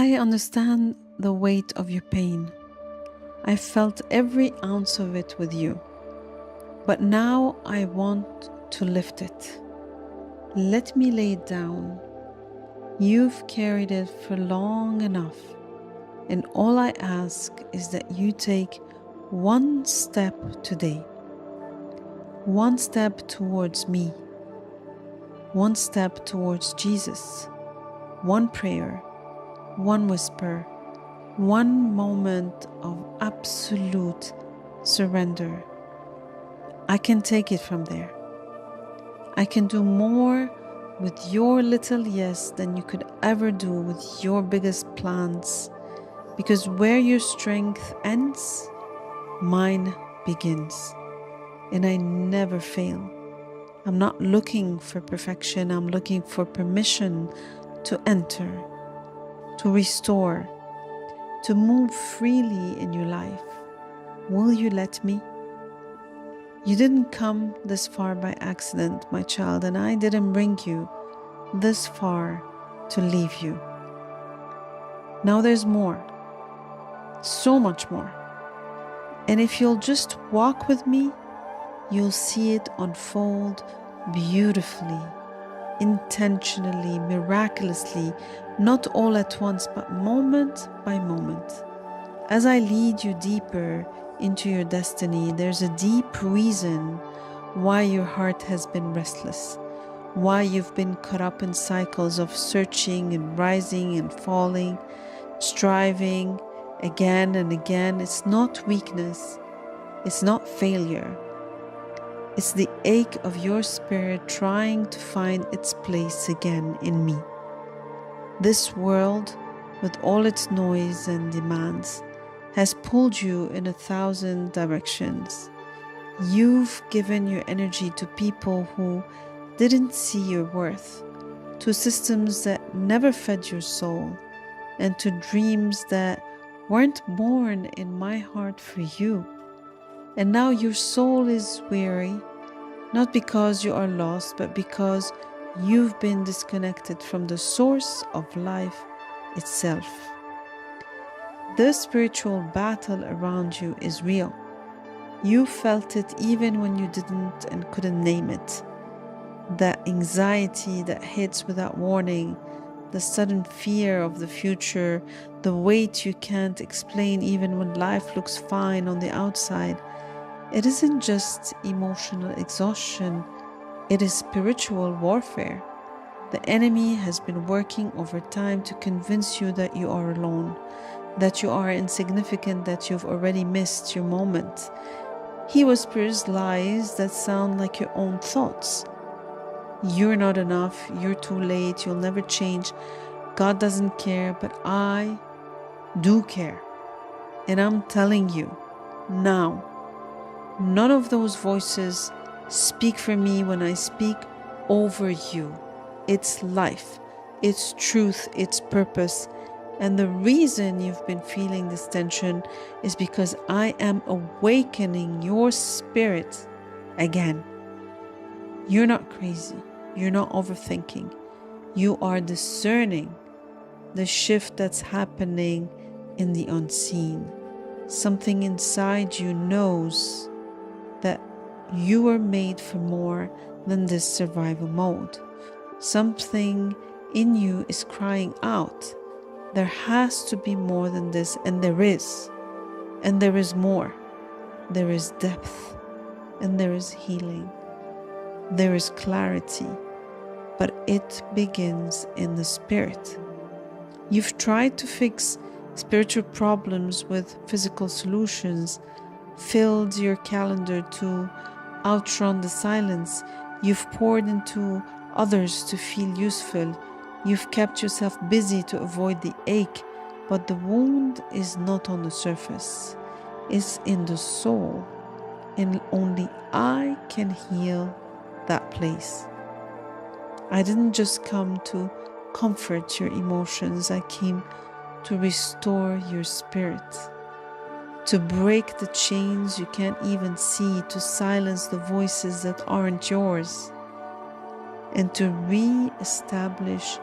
I understand the weight of your pain. I felt every ounce of it with you. But now I want to lift it. Let me lay it down. You've carried it for long enough, and all I ask is that you take one step today, one step towards me, one step towards Jesus, one prayer, one whisper, one moment of absolute surrender. I can take it from there. I can do more with your little yes than you could ever do with your biggest plans, because where your strength ends, mine begins, and I never fail. I'm not looking for perfection. I'm looking for permission to enter, to restore, to move freely in your life. Will you let me? You didn't come this far by accident, my child, and I didn't bring you this far to leave you. Now there's more, so much more. And if you'll just walk with me, you'll see it unfold beautifully, intentionally, miraculously, not all at once, but moment by moment. As I lead you deeper into your destiny, there's a deep reason why your heart has been restless, why you've been caught up in cycles of searching and rising and falling, striving again and again. It's not weakness, it's not failure. It's the ache of your spirit trying to find its place again in me. This world, with all its noise and demands, has pulled you in 1,000 directions. You've given your energy to people who didn't see your worth, to systems that never fed your soul, and to dreams that weren't born in my heart for you. And now your soul is weary, not because you are lost, but because you've been disconnected from the source of life itself. The spiritual battle around you is real. You felt it even when you didn't and couldn't name it. That anxiety that hits without warning, the sudden fear of the future, the weight you can't explain even when life looks fine on the outside. It isn't just emotional exhaustion, it is spiritual warfare. The enemy has been working over time to convince you that you are alone, that you are insignificant, that you've already missed your moment. He whispers lies that sound like your own thoughts. You're not enough, you're too late, you'll never change, God doesn't care, but I do care. And I'm telling you, now, none of those voices speak for me when I speak over you. It's life, it's truth, it's purpose. And the reason you've been feeling this tension is because I am awakening your spirit again. You're not crazy. You're not overthinking. You are discerning the shift that's happening in the unseen. Something inside you knows that you were made for more than this survival mode. Something in you is crying out. There has to be more than this, and there is. And there is more. There is depth, and there is healing. There is clarity, but it begins in the spirit. You've tried to fix spiritual problems with physical solutions, filled your calendar to outrun the silence. You've poured into others to feel useful. You've kept yourself busy to avoid the ache, but the wound is not on the surface. It's in the soul, and only I can heal that place. I didn't just come to comfort your emotions, I came to restore your spirit, to break the chains you can't even see, to silence the voices that aren't yours, and to re-establish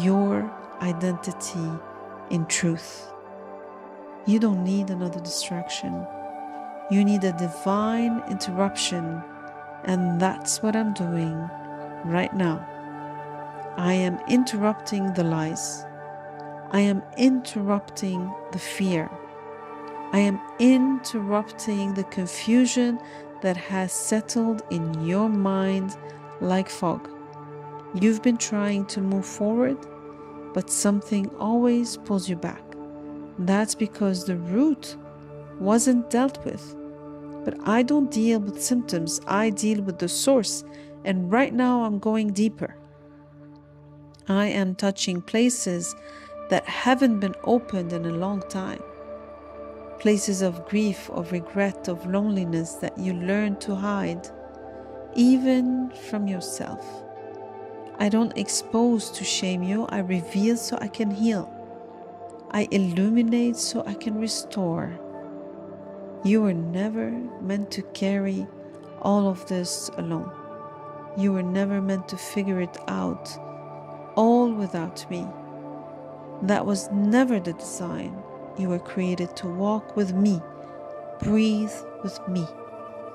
your identity in truth. You don't need another distraction. You need a divine interruption, and that's what I'm doing right now. I am interrupting the lies. I am interrupting the fear. I am interrupting the confusion that has settled in your mind like fog. You've been trying to move forward, but something always pulls you back. That's because the root wasn't dealt with. But I don't deal with symptoms, I deal with the source. And right now I'm going deeper. I am touching places that haven't been opened in a long time. Places of grief, of regret, of loneliness that you learn to hide, even from yourself. I don't expose to shame you, I reveal so I can heal. I illuminate so I can restore. You were never meant to carry all of this alone. You were never meant to figure it out all without me. That was never the design. You were created to walk with me, breathe with me,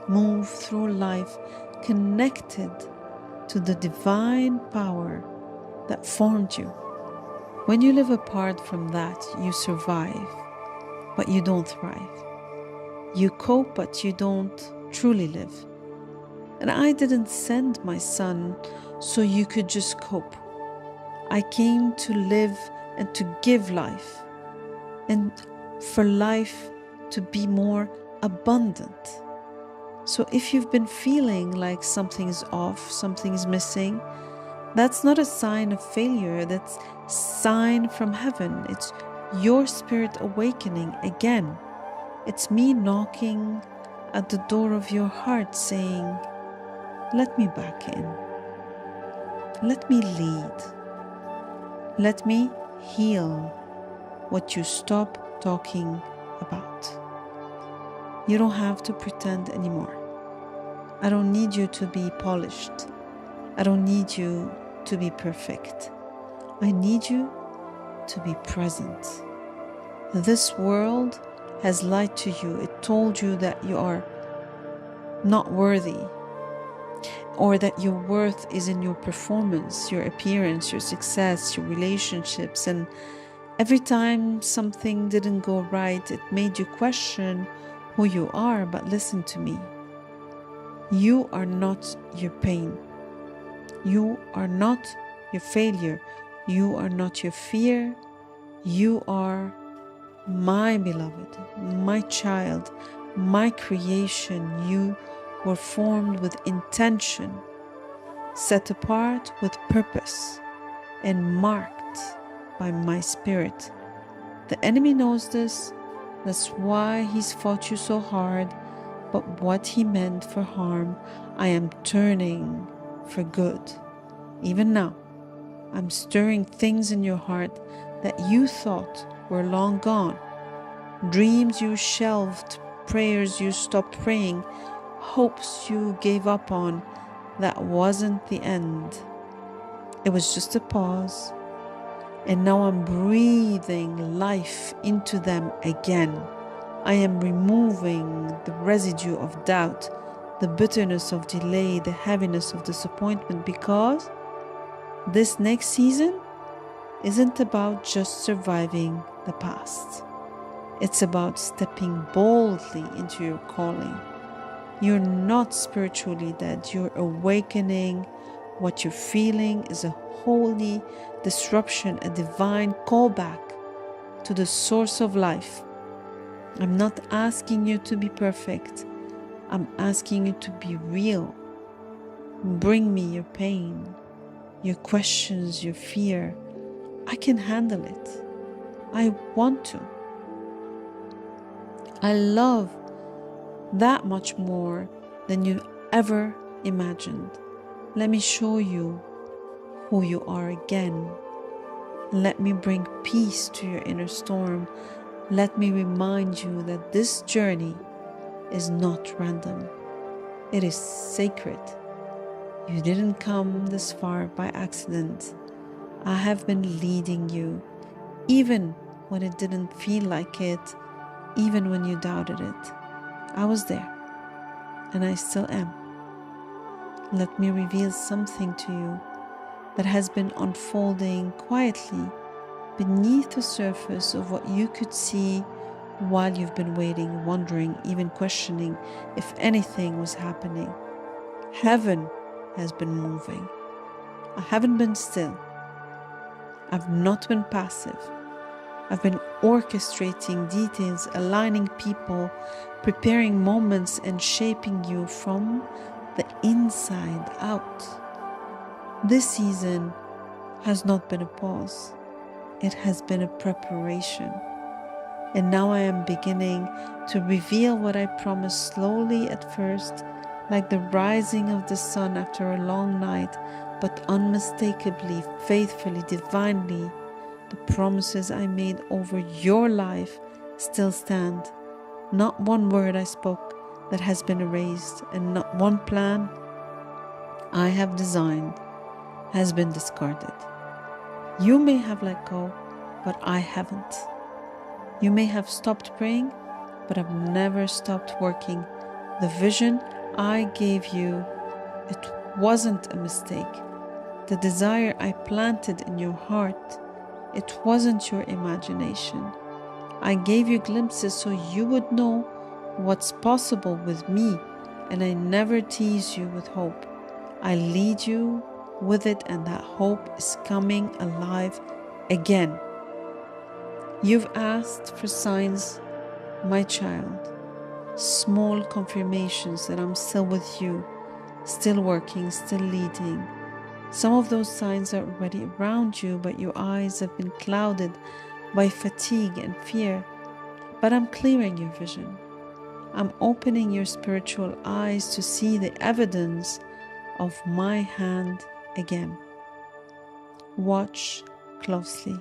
move through life connected to the divine power that formed you. When you live apart from that, you survive, but you don't thrive. You cope, but you don't truly live. And I didn't send my son so you could just cope. I came to live and to give life, and for life to be more abundant. So if you've been feeling like something's off, something's missing, that's not a sign of failure, that's a sign from heaven. It's your spirit awakening again. It's me knocking at the door of your heart saying, let me back in. Let me lead. Let me heal what you stop talking about. You don't have to pretend anymore. I don't need you to be polished. I don't need you to be perfect. I need you to be present. This world has lied to you. It told you that you are not worthy, or that your worth is in your performance, your appearance, your success, your relationships. And every time something didn't go right, it made you question who you are. But listen to me. You are not your pain. You are not your failure. You are not your fear. You are my beloved, my child, my creation. You were formed with intention, set apart with purpose, and marked by my spirit. The enemy knows this. That's why he's fought you so hard. But what he meant for harm, I am turning for good. Even now, I'm stirring things in your heart that you thought were long gone. Dreams you shelved, prayers you stopped praying, hopes you gave up on. That wasn't the end. It was just a pause. And now I'm breathing life into them again. I am removing the residue of doubt, the bitterness of delay, the heaviness of disappointment, because this next season isn't about just surviving the past. It's about stepping boldly into your calling. You're not spiritually dead. You're awakening. What you're feeling is a holy disruption, a divine callback to the source of life. I'm not asking you to be perfect. I'm asking you to be real. Bring me your pain, your questions, your fear. I can handle it. I want to. I love that much more than you ever imagined. Let me show you who you are again. Let me bring peace to your inner storm. Let me remind you that this journey is not random. It is sacred. You didn't come this far by accident. I have been leading you, even when it didn't feel like it, even when you doubted it. I was there, and I still am. Let me reveal something to you that has been unfolding quietly beneath the surface of what you could see while you've been waiting, wondering, even questioning if anything was happening. Heaven has been moving. I haven't been still. I've not been passive. I've been orchestrating details, aligning people, preparing moments, and shaping you from the inside out. This season has not been a pause. It has been a preparation. And now I am beginning to reveal what I promised slowly at first, like the rising of the sun after a long night, but unmistakably, faithfully, divinely. The promises I made over your life still stand. Not one word I spoke that has been erased, and not one plan I have designed has been discarded. You may have let go, but I haven't. You may have stopped praying, but I've never stopped working. The vision I gave you, it wasn't a mistake. The desire I planted in your heart, it wasn't your imagination. I gave you glimpses so you would know what's possible with me, and I never tease you with hope. I lead you with it, and that hope is coming alive again. You've asked for signs, my child, small confirmations that I'm still with you, still working, still leading. Some of those signs are already around you, but your eyes have been clouded by fatigue and fear. But I'm clearing your vision. I'm opening your spiritual eyes to see the evidence of my hand again. Watch closely.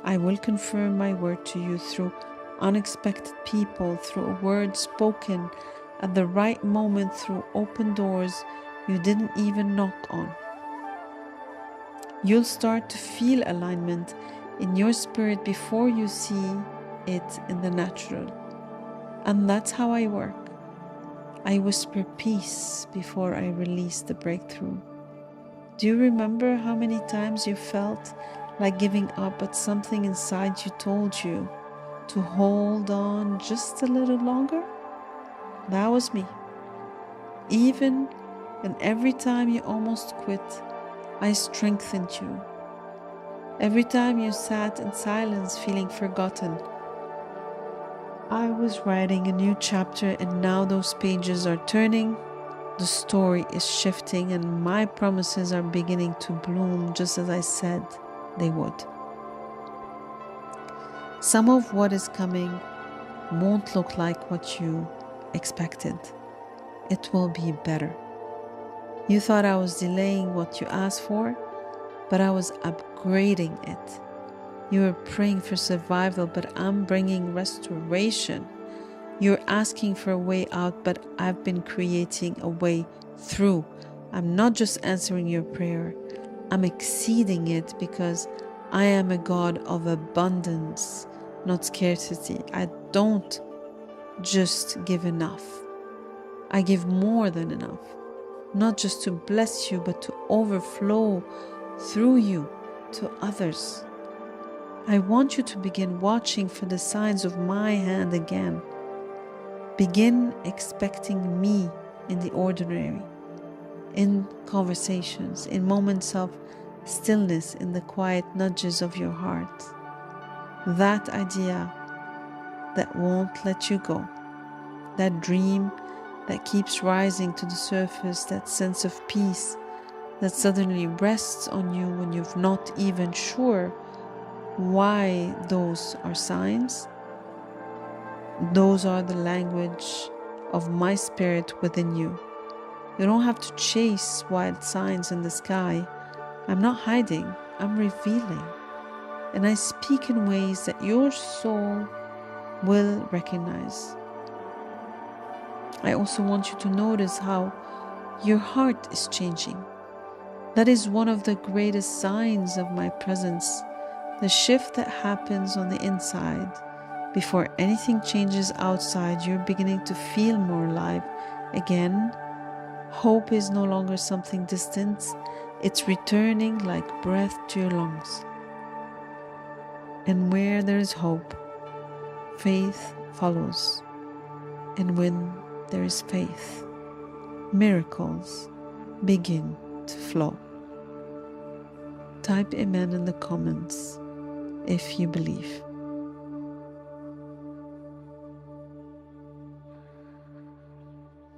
I will confirm my word to you through unexpected people, through a word spoken at the right moment, through open doors you didn't even knock on. You'll start to feel alignment in your spirit before you see it in the natural. And that's how I work. I whisper peace before I release the breakthrough. Do you remember how many times you felt like giving up, but something inside you told you to hold on just a little longer? That was me. Even and every time you almost quit, I strengthened you. Every time you sat in silence feeling forgotten, I was writing a new chapter, and now those pages are turning. The story is shifting, and my promises are beginning to bloom just as I said they would. Some of what is coming won't look like what you expected. It will be better. You thought I was delaying what you asked for, but I was upgrading it. You were praying for survival, but I'm bringing restoration. You're asking for a way out, but I've been creating a way through. I'm not just answering your prayer, I'm exceeding it, because I am a God of abundance, not scarcity. I don't just give enough. I give more than enough, not just to bless you, but to overflow through you to others. I want you to begin watching for the signs of my hand again. Begin expecting me in the ordinary, in conversations, in moments of stillness, in the quiet nudges of your heart. That idea that won't let you go, that dream that keeps rising to the surface, that sense of peace that suddenly rests on you when you're not even sure why. Those are signs. Those are the language of my spirit within you. You don't have to chase wild signs in the sky. I'm not hiding, I'm revealing. And I speak in ways that your soul will recognize. I also want you to notice how your heart is changing. That is one of the greatest signs of my presence. The shift that happens on the inside before anything changes outside, you're beginning to feel more alive again. Hope is no longer something distant. It's returning like breath to your lungs. And where there is hope, faith follows. And when there is faith, miracles begin to flow. Type amen in the comments if you believe.